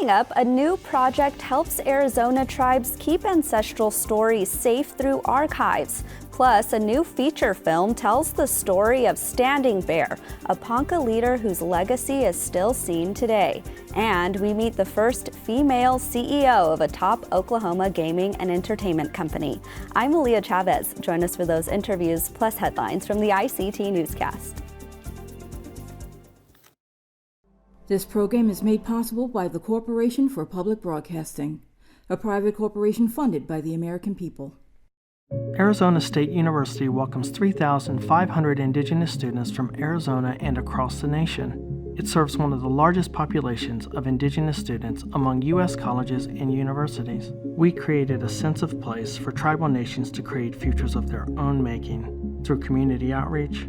Coming up, a new project helps Arizona tribes keep ancestral stories safe through archives. Plus, a new feature film tells the story of Standing Bear, a Ponca leader whose legacy is still seen today. And we meet the first female CEO of a top Oklahoma gaming and entertainment company. I'm Aaliyah Chavez. Join us for those interviews plus headlines from the ICT Newscast. This program is made possible by the Corporation for Public Broadcasting, a private corporation funded by the American people. Arizona State University welcomes 3,500 Indigenous students from Arizona and across the nation. It serves one of the largest populations of Indigenous students among U.S. colleges and universities. We created a sense of place for tribal nations to create futures of their own making through community outreach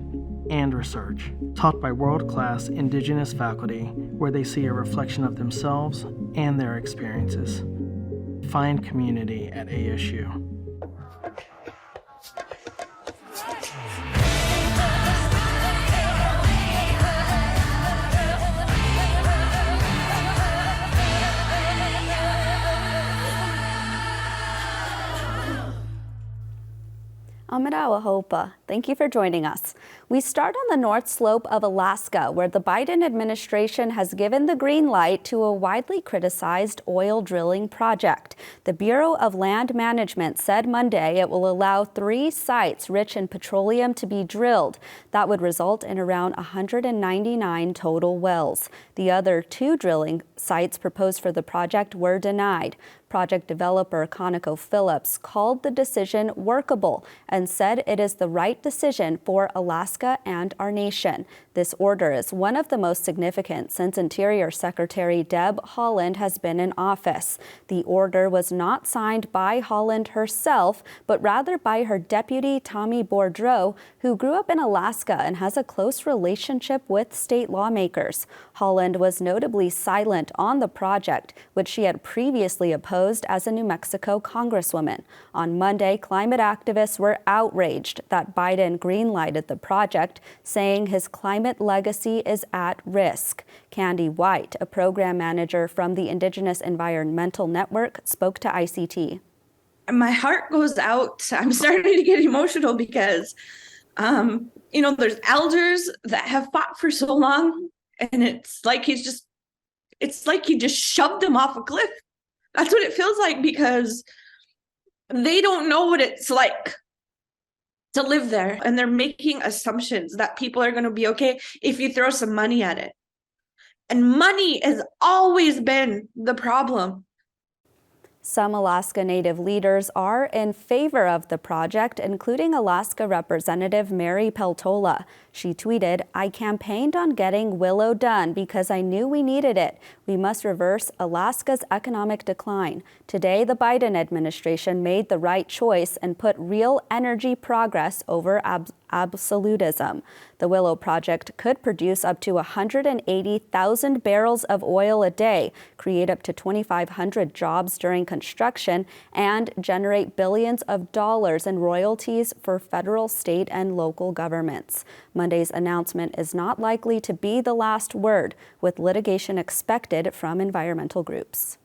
and research, taught by world-class Indigenous faculty where they see a reflection of themselves and their experiences. Find community at ASU. Amirawa Hopa, thank you for joining us. We start on the North Slope of Alaska, where the Biden administration has given the green light to a widely criticized oil drilling project. The Bureau of Land Management said Monday it will allow 3 sites rich in petroleum to be drilled. That would result in around 199 total wells. The other 2 drilling sites proposed for the project were denied. Project developer ConocoPhillips called the decision workable and said it is the right decision for Alaska and our nation. This order is one of the most significant since Interior Secretary Deb Haaland has been in office. The order was not signed by Haaland herself, but rather by her deputy Tommy Boudreau, who grew up in Alaska and has a close relationship with state lawmakers. Haaland was notably silent on the project, which she had previously opposed as a New Mexico congresswoman. On Monday, climate activists were outraged that Biden greenlighted the project, saying his climate legacy is at risk. Candy White, a program manager from the Indigenous Environmental Network, spoke to ICT. My heart goes out. I'm starting to get emotional because, there's elders that have fought for so long, and it's like he just shoved them off a cliff. That's what it feels like, because they don't know what it's like to live there. And they're making assumptions that people are going to be okay if you throw some money at it. And money has always been the problem. Some Alaska Native leaders are in favor of the project, including Alaska Representative Mary Peltola. She tweeted, "I campaigned on getting Willow done because I knew we needed it. We must reverse Alaska's economic decline. Today, the Biden administration made the right choice and put real energy progress over absolutism." The Willow project could produce up to 180,000 barrels of oil a day, create up to 2,500 jobs during construction, and generate billions of dollars in royalties for federal, state, and local governments. Monday's announcement is not likely to be the last word, with litigation expected from environmental groups.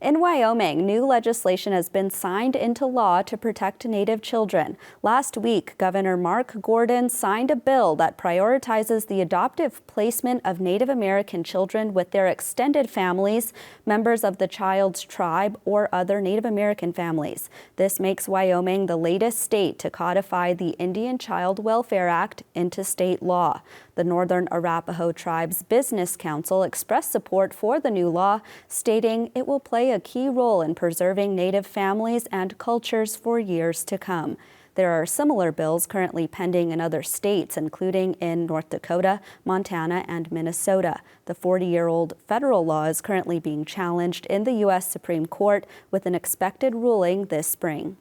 In Wyoming, new legislation has been signed into law to protect Native children. Last week, Governor Mark Gordon signed a bill that prioritizes the adoptive placement of Native American children with their extended families, members of the child's tribe, or other Native American families. This makes Wyoming the latest state to codify the Indian Child Welfare Act into state law. The Northern Arapaho Tribe's Business Council expressed support for the new law, stating it will play a key role in preserving Native families and cultures for years to come. There are similar bills currently pending in other states, including in North Dakota, Montana, and Minnesota. The 40-year-old federal law is currently being challenged in the U.S. Supreme Court, with an expected ruling this spring.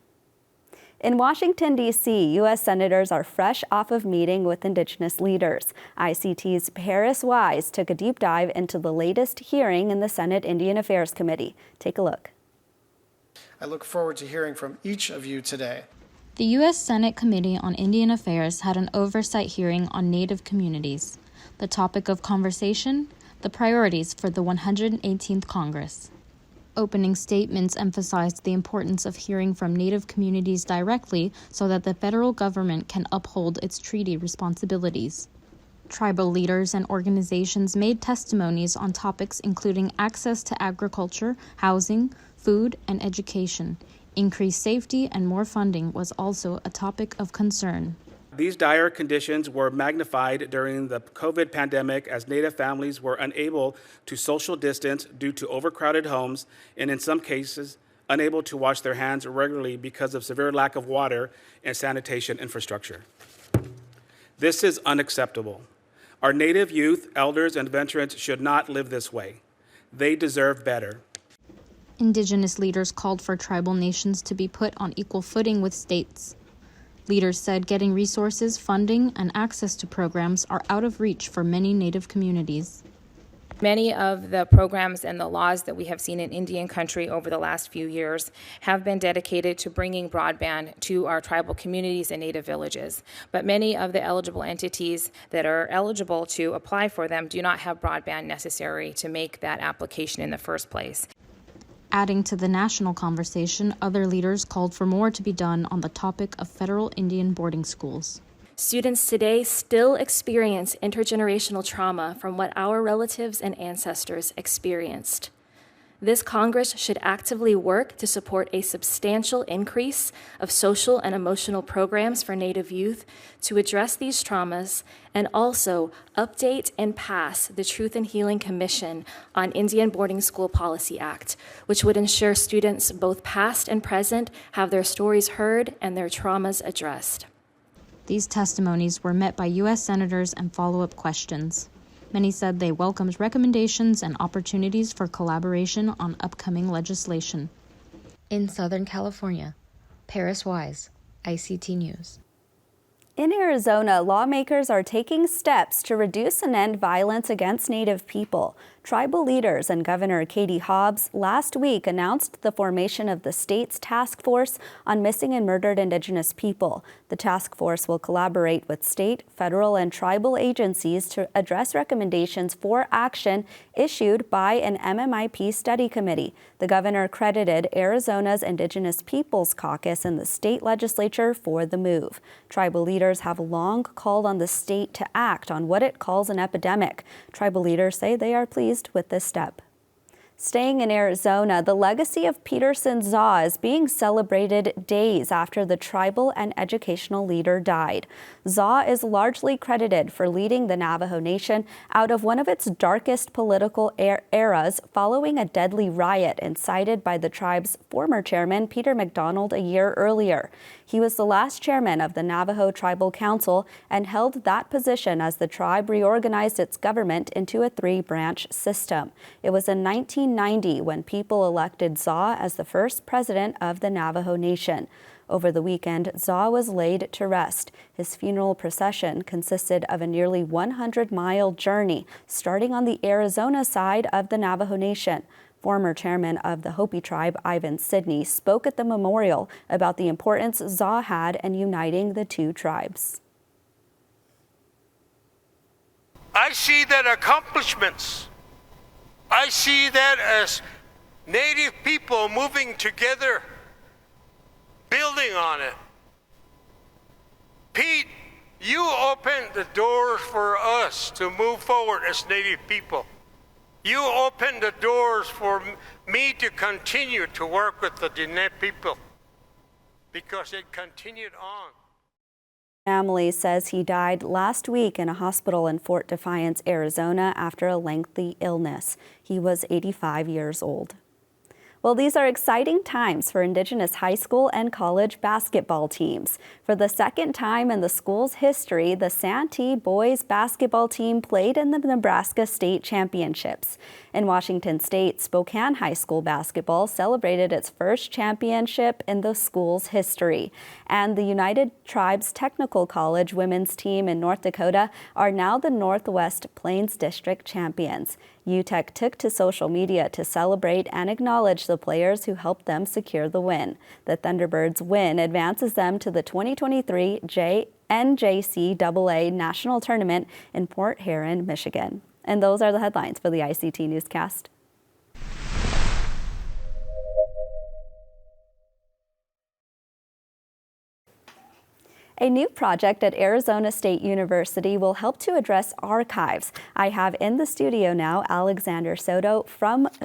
In Washington, D.C., U.S. senators are fresh off of meeting with Indigenous leaders. ICT's Paris Wise took a deep dive into the latest hearing in the Senate Indian Affairs Committee. Take a look. I look forward to hearing from each of you today. The U.S. Senate Committee on Indian Affairs had an oversight hearing on Native communities. The topic of conversation, the priorities for the 118th Congress. Opening statements emphasized the importance of hearing from Native communities directly so that the federal government can uphold its treaty responsibilities. Tribal leaders and organizations made testimonies on topics including access to agriculture, housing, food, and education. Increased safety and more funding was also a topic of concern. These dire conditions were magnified during the COVID pandemic as Native families were unable to social distance due to overcrowded homes and, in some cases, unable to wash their hands regularly because of severe lack of water and sanitation infrastructure. This is unacceptable. Our Native youth, elders, and veterans should not live this way. They deserve better. Indigenous leaders called for tribal nations to be put on equal footing with states. Leaders said getting resources, funding, and access to programs are out of reach for many Native communities. Many of the programs and the laws that we have seen in Indian country over the last few years have been dedicated to bringing broadband to our tribal communities and Native villages. But many of the eligible entities that are eligible to apply for them do not have broadband necessary to make that application in the first place. Adding to the national conversation, other leaders called for more to be done on the topic of federal Indian boarding schools. Students today still experience intergenerational trauma from what our relatives and ancestors experienced. This Congress should actively work to support a substantial increase of social and emotional programs for Native youth to address these traumas, and also update and pass the Truth and Healing Commission on Indian Boarding School Policy Act, which would ensure students both past and present have their stories heard and their traumas addressed. These testimonies were met by U.S. senators and follow-up questions. Many said they welcomed recommendations and opportunities for collaboration on upcoming legislation. In Southern California, Paris Wise, ICT News. In Arizona, lawmakers are taking steps to reduce and end violence against Native people. Tribal leaders and Governor Katie Hobbs last week announced the formation of the state's task force on missing and murdered Indigenous people. The task force will collaborate with state, federal, and tribal agencies to address recommendations for action issued by an MMIP study committee. The governor credited Arizona's Indigenous Peoples Caucus in the state legislature for the move. Tribal leaders have long called on the state to act on what it calls an epidemic. Tribal leaders say they are pleased with this step. Staying in Arizona, the legacy of Peterson Zaw is being celebrated days after the tribal and educational leader died. Zaw is largely credited for leading the Navajo Nation out of one of its darkest political eras following a deadly riot incited by the tribe's former chairman, Peter McDonald, a year earlier. He was the last chairman of the Navajo Tribal Council and held that position as the tribe reorganized its government into a three-branch system. It was in 1990 when people elected Zaw as the first president of the Navajo Nation. Over the weekend, Zaw was laid to rest. His funeral procession consisted of a nearly 100-mile journey, starting on the Arizona side of the Navajo Nation. Former chairman of the Hopi tribe, Ivan Sidney, spoke at the memorial about the importance Zaw had in uniting the two tribes. I see that accomplishments. I see that as Native people moving together, building on it. Pete, you opened the doors for us to move forward as Native people. You opened the doors for me to continue to work with the Diné people because it continued on. Family says he died last week in a hospital in Fort Defiance, Arizona, after a lengthy illness. He was 85 years old. Well, these are exciting times for Indigenous high school and college basketball teams. For the second time in the school's history, the Santee boys basketball team played in the Nebraska State Championships. In Washington State, Spokane High School basketball celebrated its first championship in the school's history. And the United Tribes Technical College women's team in North Dakota are now the Northwest Plains District champions. UTEC took to social media to celebrate and acknowledge the players who helped them secure the win. The Thunderbirds' win advances them to the 2023 NJCAA National Tournament in Port Huron, Michigan. And those are the headlines for the ICT Newscast. A new project at Arizona State University will help to address archives. I have in the studio now Alexander Soto,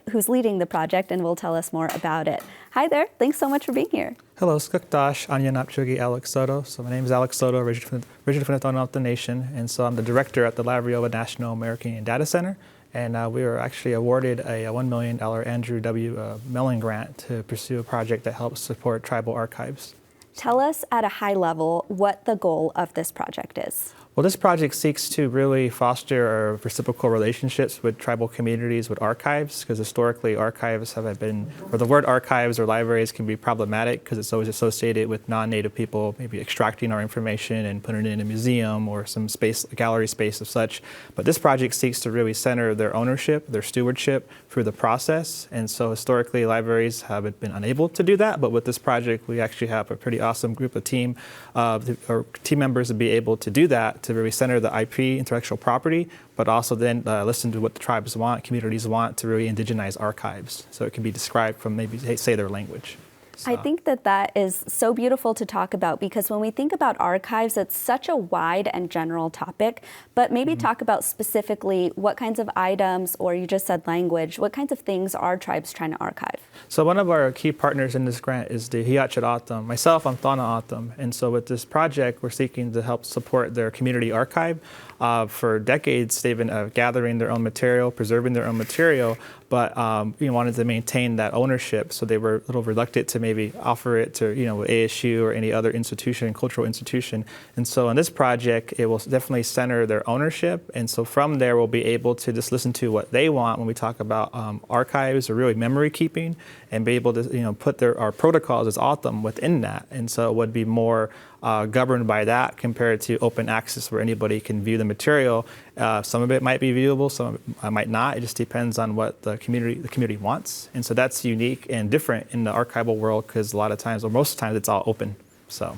who's leading the project and will tell us more about it. Hi there, thanks so much for being here. Hello, Skukdash, Anya Napchugi, Alex Soto. So my name is Alex Soto, originally from the Navajo Nation, and so I'm the director at the Labriola National Memory Keeping Data Center. And we were actually awarded a $1 million Andrew W. Mellon grant to pursue a project that helps support tribal archives. Tell us at a high level what the goal of this project is. Well, this project seeks to really foster reciprocal relationships with tribal communities with archives, because historically archives have been, or the word archives or libraries can be problematic because it's always associated with non-native people, maybe extracting our information and putting it in a museum or some space, gallery space of such. But this project seeks to really center their ownership, their stewardship through the process. And so historically libraries have been unable to do that, but with this project we actually have a pretty awesome group of team members to be able to do that, to really center the IP, intellectual property, but also then listen to what the tribes want, communities want, to really indigenize archives. So it can be described from maybe, say, their language. So. I think that is so beautiful to talk about, because when we think about archives, it's such a wide and general topic, but maybe talk about specifically what kinds of items, or you just said language, what kinds of things are tribes trying to archive? So one of our key partners in this grant is the Hiachit Atam. Myself, I'm Thana Atam. And so with this project, we're seeking to help support their community archive. For decades, they've been gathering their own material, preserving their own material, but wanted to maintain that ownership. So they were a little reluctant to maybe offer it to ASU or any other institution, cultural institution. And so on this project, it will definitely center their ownership. And so from there, we'll be able to just listen to what they want when we talk about archives or really memory keeping, and be able to put our protocols as Autumn within that. And so it would be more governed by that compared to open access where anybody can view the material. Some of it might be viewable, some of it might not. It just depends on what the community wants. And so that's unique and different in the archival world, because a lot of times, or most of the times, it's all open. So.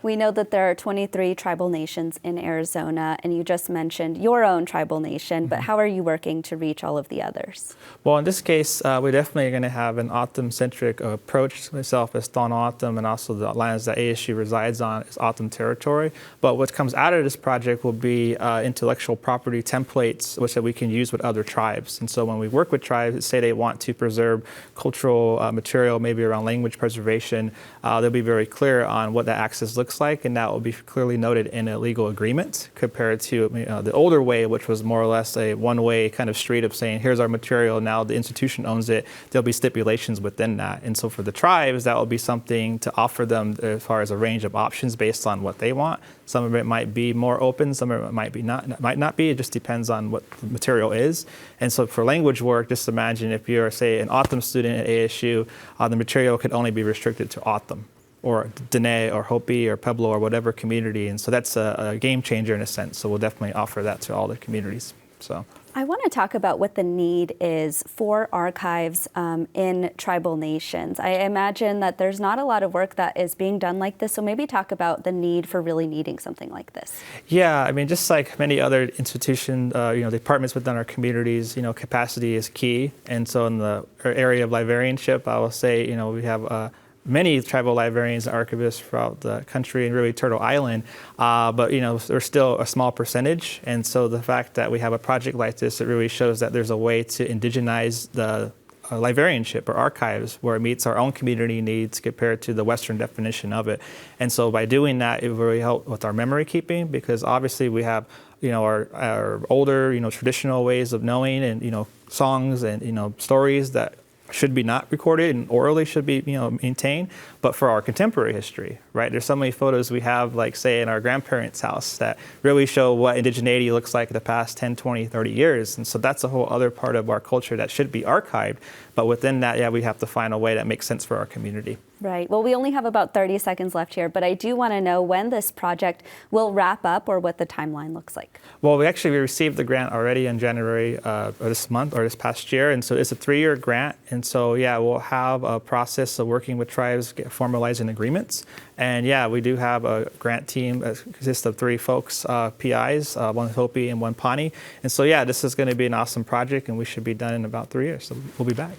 We know that there are 23 tribal nations in Arizona, and you just mentioned your own tribal nation, but how are you working to reach all of the others? Well, in this case, we're definitely going to have an O'odham-centric approach. Myself as Thana O'odham, and also the lands that ASU resides on is O'odham territory. But what comes out of this project will be intellectual property templates, which that we can use with other tribes. And so when we work with tribes, say they want to preserve cultural material, maybe around language preservation, they'll be very clear on what that access looks like, and that will be clearly noted in a legal agreement, compared to the older way, which was more or less a one-way kind of street of saying, here's our material, now the institution owns it. There'll be stipulations within that. And so for the tribes, that will be something to offer them as far as a range of options based on what they want. Some of it might be more open, some of it might not be. It just depends on what the material is. And so for language work, just imagine if you're, say, an O'odham student at ASU, the material could only be restricted to O'odham, or Dene, or Hopi, or Pueblo, or whatever community. And so that's a game changer in a sense. So we'll definitely offer that to all the communities. So I want to talk about what the need is for archives in tribal nations. I imagine that there's not a lot of work that is being done like this, so maybe talk about the need for really needing something like this. Yeah, I mean, just like many other institutions, departments within our communities, capacity is key. And so in the area of librarianship, I will say, we have many tribal librarians and archivists throughout the country, and really Turtle Island, but there's still a small percentage. And so the fact that we have a project like this, it really shows that there's a way to indigenize the librarianship or archives where it meets our own community needs compared to the Western definition of it. And so by doing that, it will really help with our memory keeping, because obviously we have our older traditional ways of knowing, and songs and stories that should be not recorded and orally should be maintained. But for our contemporary history, right, there's so many photos we have, like say in our grandparents' house, that really show what indigeneity looks like in the past 10, 20, 30 years. And so that's a whole other part of our culture that should be archived. But within that, we have to find a way that makes sense for our community. Right. Well, we only have about 30 seconds left here, but I do want to know when this project will wrap up, or what the timeline looks like. Well, we received the grant already in January of this month, or this past year. And so it's a 3-year grant. And And so, yeah, we'll have a process of working with tribes, formalizing agreements. And yeah, we do have a grant team that consists of 3 folks, PIs, one Hopi and one Pawnee. And so, yeah, this is going to be an awesome project, and we should be done in about 3 years. So we'll be back.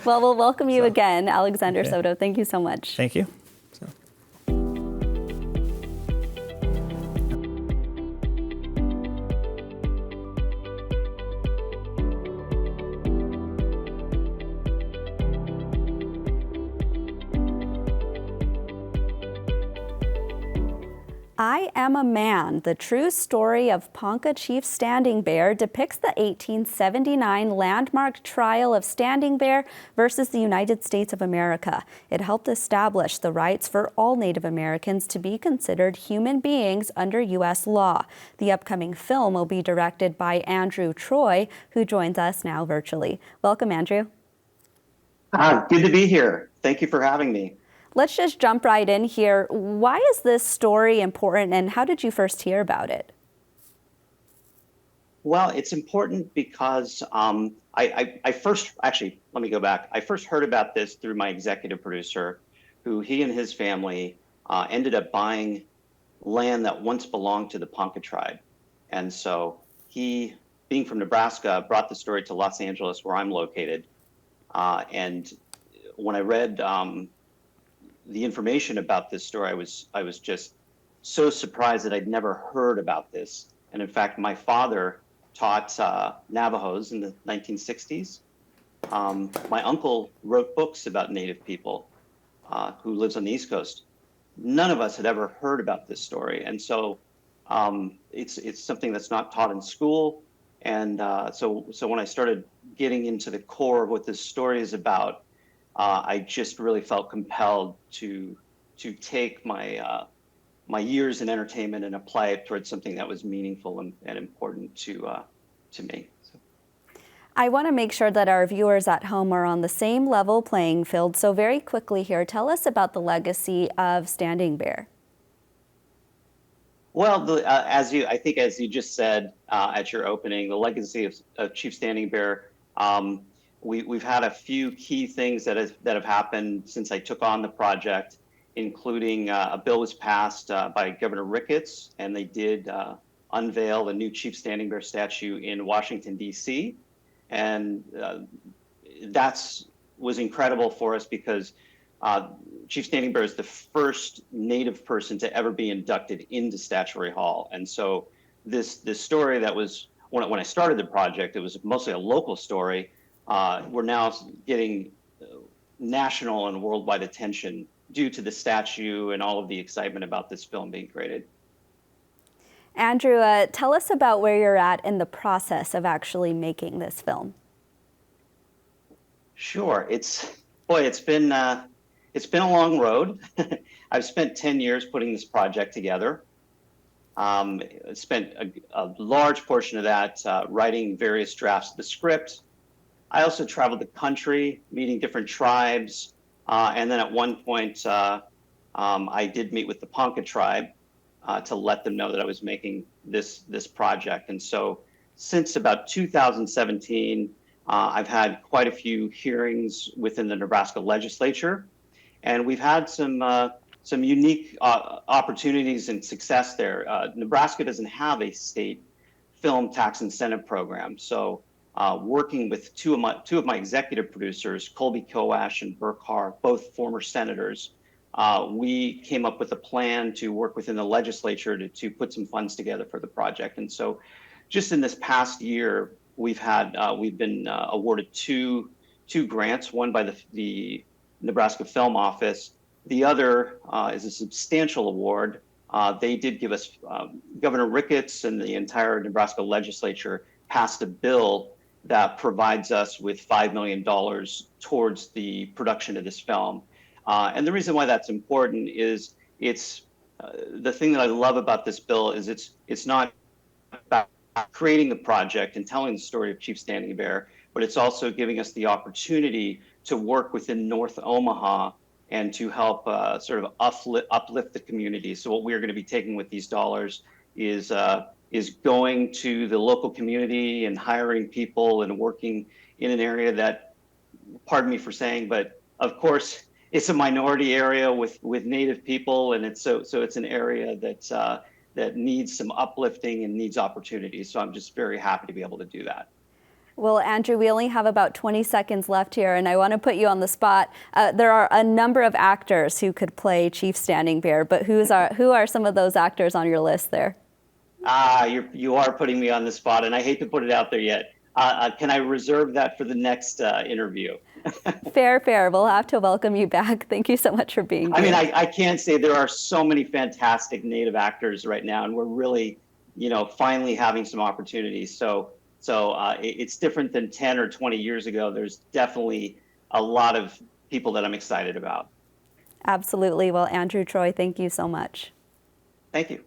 Well, we'll welcome you again, Alexander Soto. Thank you so much. Thank you. I Am a Man, the true story of Ponca Chief Standing Bear, depicts the 1879 landmark trial of Standing Bear versus the United States of America. It helped establish the rights for all Native Americans to be considered human beings under U.S. law. The upcoming film will be directed by Andrew Troy, who joins us now virtually. Welcome, Andrew. Good to be here. Thank you for having me. Let's just jump right in here. Why is this story important, and how did you first hear about it? Well, it's important because I first, actually, let me go back. I first heard about this through my executive producer, who he and his family ended up buying land that once belonged to the Ponca tribe. And so he, being from Nebraska, brought the story to Los Angeles, where I'm located. And when I read the information about this story, I was just so surprised that I'd never heard about this. And in fact, my father taught Navajos in the 1960s. My uncle wrote books about Native people who lives on the East Coast. None of us had ever heard about this story. And so it's something that's not taught in school. And so when I started getting into the core of what this story is about, I just really felt compelled to take my my years in entertainment and apply it towards something that was meaningful and important to me. So. I want to make sure that our viewers at home are on the same level playing field. So very quickly here, tell us about the legacy of Standing Bear. Well, as you just said at your opening, the legacy of Chief Standing Bear. We've had a few key things that have happened since I took on the project, including a bill was passed by Governor Ricketts, and they did unveil the new Chief Standing Bear statue in Washington, D.C. And that was incredible for us because Chief Standing Bear is the first Native person to ever be inducted into Statuary Hall. And so this story that was, when I started the project, it was mostly a local story. We're now getting national and worldwide attention due to the statue and all of the excitement about this film being created. Andrew, tell us about where you're at in the process of actually making this film. Sure, it's been a long road. I've spent 10 years putting this project together. Spent a large portion of that writing various drafts of the script. I also traveled the country, meeting different tribes, and then at one point, I did meet with the Ponca tribe to let them know that I was making this project. And so, since about 2017, I've had quite a few hearings within the Nebraska legislature, and we've had some unique opportunities and success there. Nebraska doesn't have a state film tax incentive program, so. Working with two of my executive producers, Colby Koash and Burke Haar, both former senators, we came up with a plan to work within the legislature to put some funds together for the project. And so, just in this past year, we've been awarded two grants. One by the Nebraska Film Office. The other is a substantial award. They did give us Governor Ricketts and the entire Nebraska legislature passed a bill that provides us with $5 million towards the production of this film. And the reason why that's important is it's the thing that I love about this bill is it's not about creating the project and telling the story of Chief Standing Bear, but it's also giving us the opportunity to work within North Omaha and to help sort of uplift the community. So what we're going to be taking with these dollars is going to the local community and hiring people and working in an area that pardon me for saying, but of course it's a minority area with Native people, and it's so it's an area that that needs some uplifting and needs opportunities. So I'm just very happy to be able to do that. Well, Andrew, we only have about 20 seconds left here, and I want to put you on the spot. There are a number of actors who could play Chief Standing Bear, but who are some of those actors on your list there? You are putting me on the spot, and I hate to put it out there yet. Can I reserve that for the next interview? Fair. We'll have to welcome you back. Thank you so much for being here. I mean, I can't say there are so many fantastic Native actors right now, and we're really, finally having some opportunities. So it's different than 10 or 20 years ago. There's definitely a lot of people that I'm excited about. Absolutely. Well, Andrew Troy, thank you so much. Thank you.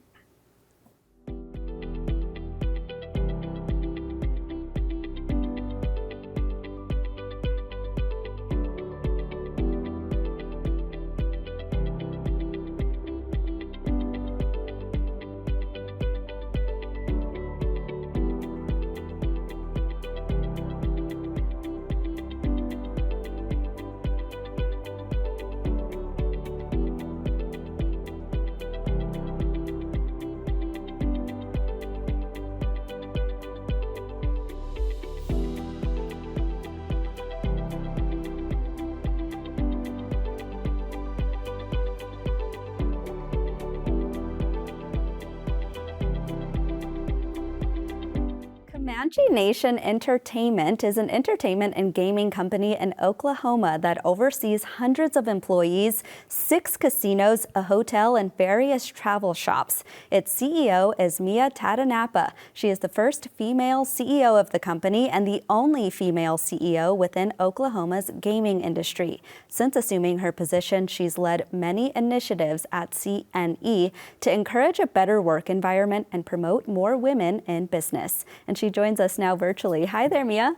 Comanche Nation Entertainment is an entertainment and gaming company in Oklahoma that oversees hundreds of employees, 6 casinos, a hotel, and various travel shops. Its CEO is Mia Tatanapa. She is the first female CEO of the company and the only female CEO within Oklahoma's gaming industry. Since assuming her position, she's led many initiatives at CNE to encourage a better work environment and promote more women in business. And she joins us now virtually. Hi there, Mia.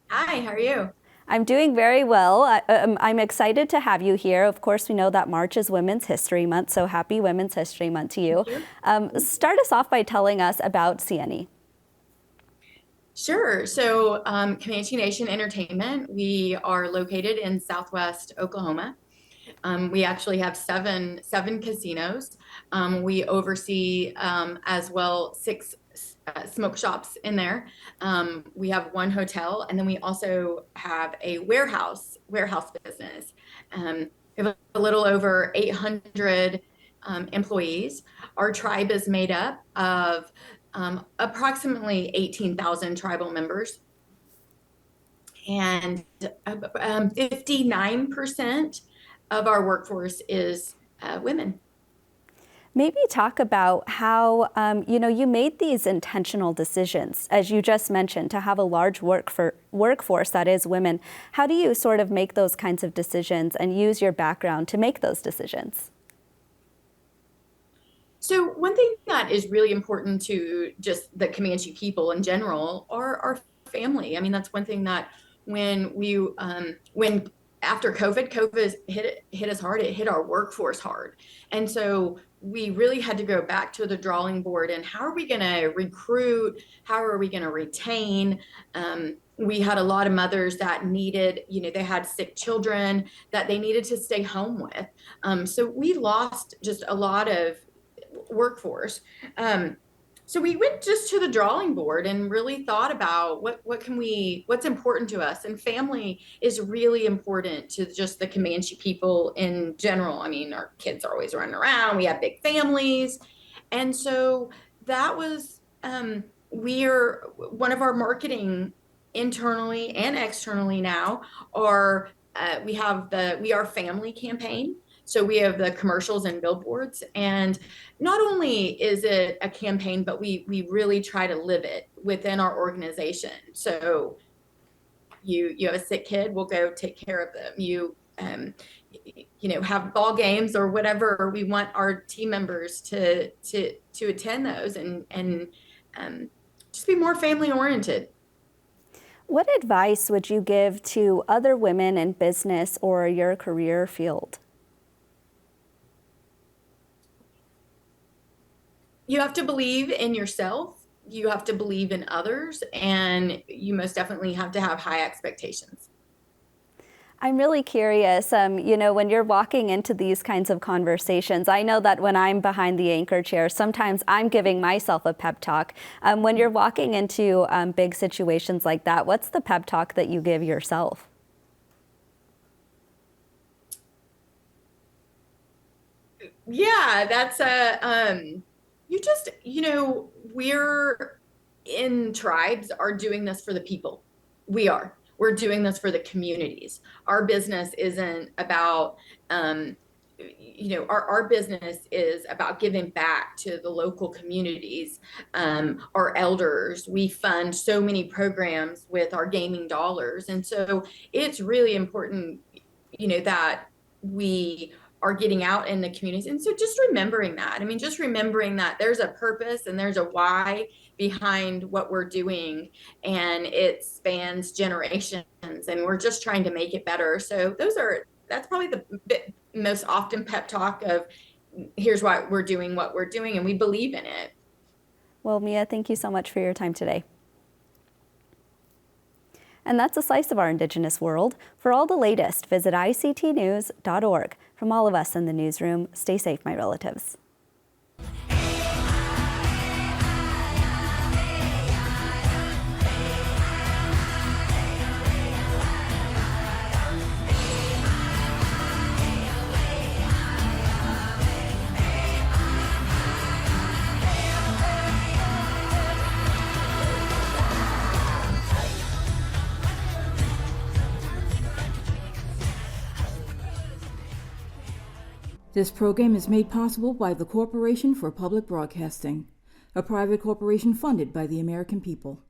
Hi, how are you? I'm doing very well. I'm excited to have you here. Of course, we know that March is Women's History Month, so happy Women's History Month to you. Start us off by telling us about CNE. Sure. So Comanche Nation Entertainment, we are located in Southwest Oklahoma. We actually have seven casinos. We oversee as well 6 smoke shops in there. We have 1 hotel, and then we also have a warehouse business. We have a little over 800 employees. Our tribe is made up of approximately 18,000 tribal members, and 59% of our workforce is women. Maybe talk about how you made these intentional decisions, as you just mentioned, to have a large workforce that is women. How do you sort of make those kinds of decisions and use your background to make those decisions? So one thing that is really important to just the Comanche people in general are our family. I mean, that's one thing that when after COVID hit us hard, it hit our workforce hard. And so we really had to go back to the drawing board and how are we going to recruit? How are we going to retain? We had a lot of mothers that needed, they had sick children that they needed to stay home with. So we lost just a lot of workforce. So we went just to the drawing board and really thought about what's important to us. And family is really important to just the Comanche people in general. I mean, our kids are always running around. We have big families. And so that was, one of our marketing internally and externally now are, we are family campaign. So we have the commercials and billboards, and not only is it a campaign, but we really try to live it within our organization. So you have a sick kid, we'll go take care of them. You have ball games or whatever. We want our team members to attend those and just be more family oriented. What advice would you give to other women in business or your career field? You have to believe in yourself, you have to believe in others, and you most definitely have to have high expectations. I'm really curious, when you're walking into these kinds of conversations, I know that when I'm behind the anchor chair, sometimes I'm giving myself a pep talk. When you're walking into big situations like that, what's the pep talk that you give yourself? Yeah, that's we're in tribes are doing this for the people. We're doing this for the communities. Our business isn't about, our business is about giving back to the local communities, our elders. We fund so many programs with our gaming dollars. And so it's really important, that we are getting out in the communities. And so just remembering that there's a purpose and there's a why behind what we're doing, and it spans generations, and we're just trying to make it better. So that's probably the most often pep talk of, here's why we're doing what we're doing, and we believe in it. Well, Mia, thank you so much for your time today. And that's a slice of our Indigenous world. For all the latest, visit ictnews.org. From all of us in the newsroom, stay safe, my relatives. This program is made possible by the Corporation for Public Broadcasting, a private corporation funded by the American people.